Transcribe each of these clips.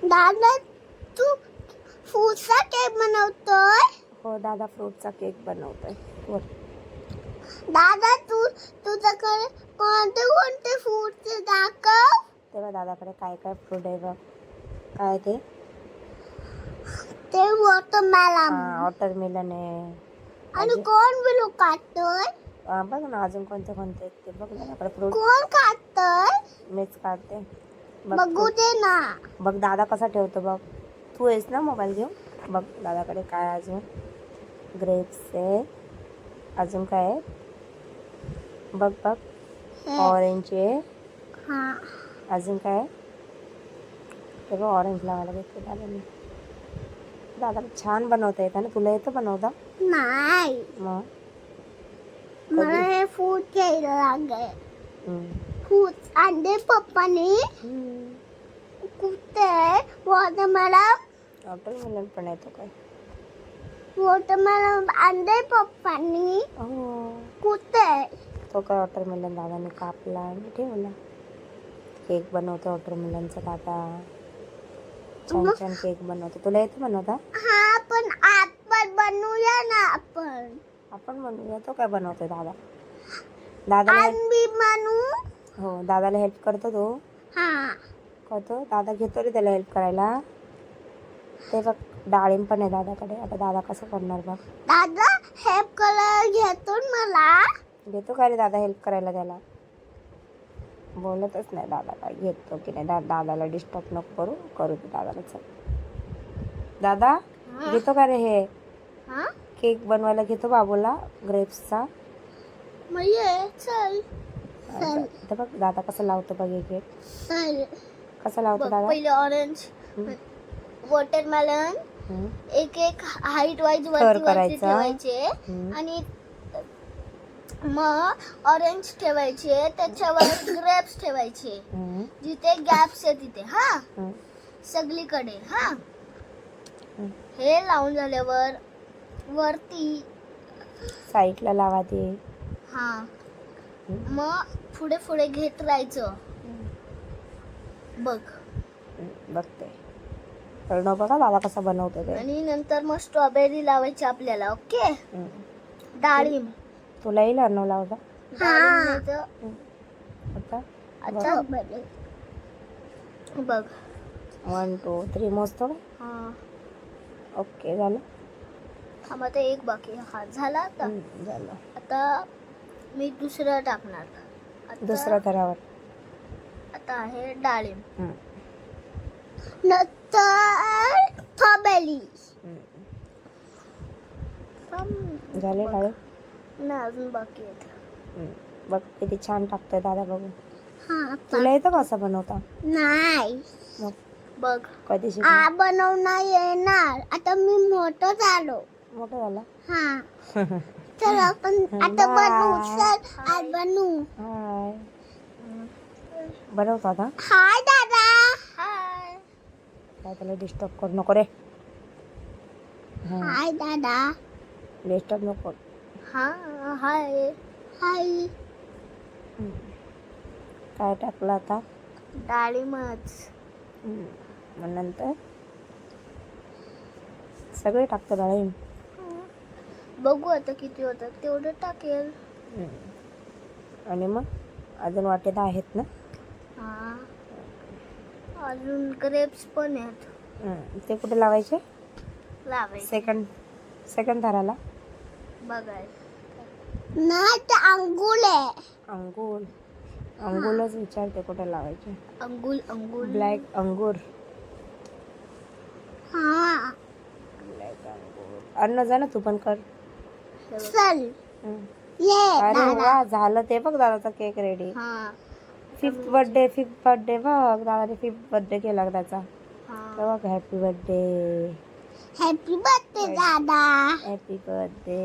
दादा तू फ्रूटचा केक बनवतोय? हो दादा फ्रूटचा केक बनवतोय. बोल. दादा तुझ्याकडे कोणते कोणते फ्रूट दाखव. तेव्हा दादाकडे काय काय फ्रूट आहे बघ. काय ते वॉटरमेलन वॉटरमेलन आहे. आणि कोण बिलू काढतोय? बघ ना अजून कोणते कोणते आहेत ते बघ दादाकडे फ्रूट. कोण काढतोय? मीच काढते. बघू दे ना. बघ दादा कसा ठेवतो बघ. तू आहेस ना मोबाईल घेऊन. बघ दादाकडे काय अजून ग्रेप्स आहे. अजून काय आहे बघ बघ. ऑरेंज आहे. हा अजून काय ते बघ ऑरेंज लावायला घेतले दादाने. दादाला छान बनवता येतं ना. तुला येतं बनवता? नाही मग मला हे फ्रूट घ्यायला लागेल. हम्म. फ्रूट आणले पप्पाने. कुठे वॉटरमेलन? वॉटरमेलन पण येतो काय? वॉटरमेलन आणले पप्पानी. हो. कुठे? तो काय वॉटरमेलन दादाने कापला आणि ठेवला. केक बनवतो वॉटरमेलनचा दादा. छान छान केक बनवतो. तुला येतं बनवता? हा पण आपण बनवूया ना. आपण बनवूया. तो काय बनवतोय दादा? दादाला मी बनवू. हो दादाला हेल्प करतो तो. हा करतो. दादा घेतो रे त्याला हेल्प करायला. ते बघ डाळिंब पण आहे दादाकडे. आता दादा कसं करणार बघ. दादा हेल्प करायला घेतो मला. घेतो का रे दादा हेल्प करायला त्याला? बोलतच नाही दादा काय घेतो की नाही. दादाला डिस्टर्ब नको करू दे दादाला. चल दादा घेतो का रे हे केक बनवायला घेतो बाबूला ग्रेप्सचा. चल तर बघ दादा कसं लावतो बघ हे केक. चल कसं लावतो दादा? पहिले ऑरेंज वॉटरमेलन एक एक हाईट वाईज थर वरती करायचा. ठेवायचे आणि मग ऑरेंज ठेवायचे. त्याच्यावर ग्रेप्स ठेवायचे. जिथे गॅप्स आहे तिथे सगळीकडे हे लावून झाल्यावर वरती साईडला लावा ते. मग पुढे पुढे घेत राहायचं. बघ बघते कळलं बघा दादा कसा बनवतो ते. आणि नंतर मग स्ट्रॉबेरी लावायची आपल्याला. ओके डाळिंब तुलाही लढणं लावता. आता बघ 1 2 3 मोजतो. ओके झालं. आता एक बाकी झाला. आता झालं. आता मी दुसरं टाकणार. दुसऱ्या थरावर आता आहे डाळिंब. नंतर स्ट्रॉबेरी झाले डाळे. नाही अजून बाकी आहेत. बघ किती छान टाकतोय दादा बघू. तुला येतं का असं बनवता? नाही मग बघ कधी शिकणार? बनवणार येणार. आता मी मोठं झालो. मोठं झाला. चल आपण आता बनवू. चल आज बनवू. हाय बनवतो आता. हाय दादा. हाय काय त्याला डिस्टर्ब करू नको रे. हाय दादा. डिस्टर्ब नको. हाय हाय. काय टाकलं आता? डाळिंबच. मग नंतर सगळे टाकतो डाळिंब. बघू आता किती होतात तेवढं टाकेल. आणि मग अजून वाटेत आहेत ना. अजून ग्रेप्स पण आहेत. ते कुठे लावायचे? लावायचे सेकंड थराला. बघायचं नाही ते अंगूर आहे. अंगूरच विचारते कुठे लावायचे. अंगूर ब्लॅक अंगूर. अन्न जा ना तू पण कर. चल अरे वा झालं. ते बघ दादाचा केक रेडी. 5th बर्थडे बघ दादाने 5th बर्थडे केला त्याचा. बघ हॅपी बर्थडे. हॅपी बर्थडे दादा. Happy birthday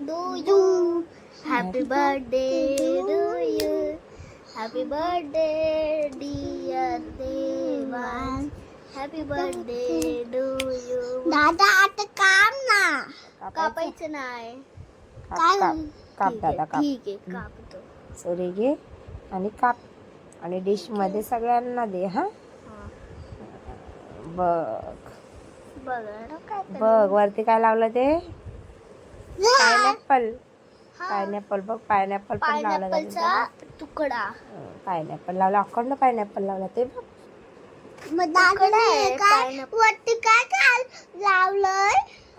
to you. Happy birthday to you. Happy birthday dear Devansh. Happy birthday to you. दादा आता काम ना. कापायचं नाही. काप दादा काप. ठीक आहे कापतो. सुरी घे आणि काप आणि डिश मध्ये सगळ्यांना दे. बघ बघ काय बघ वरती काय लावलं ते पायनॅपल. पायनॅपल बघ, पायनॅपल पण लावला पायनॅपलचा तुकडा. पायनॅपल लावला, अखंड पायनॅपल लावला ते बघ. मग दादाने काय वरती काय लावलंय?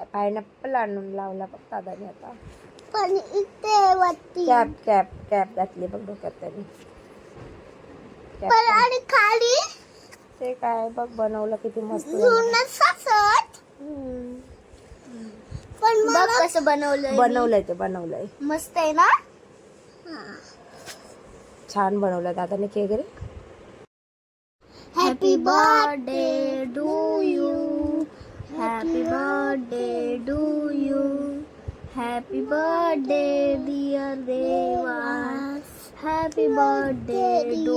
पायनॅपल आणून लावला बघ दादाने आता. पण इथे वरती कॅप घातली बघ डोक्यात त्याने. पण आणि खाली ते काय बघ बनवलं किती मस्त जुनं ससत. पण बघ कसं बनवलंय मस्त आहे ना. छान बनवलं दादाने केक रे. Happy birthday to you, happy birthday to you, happy birthday dear Deva, happy birthday to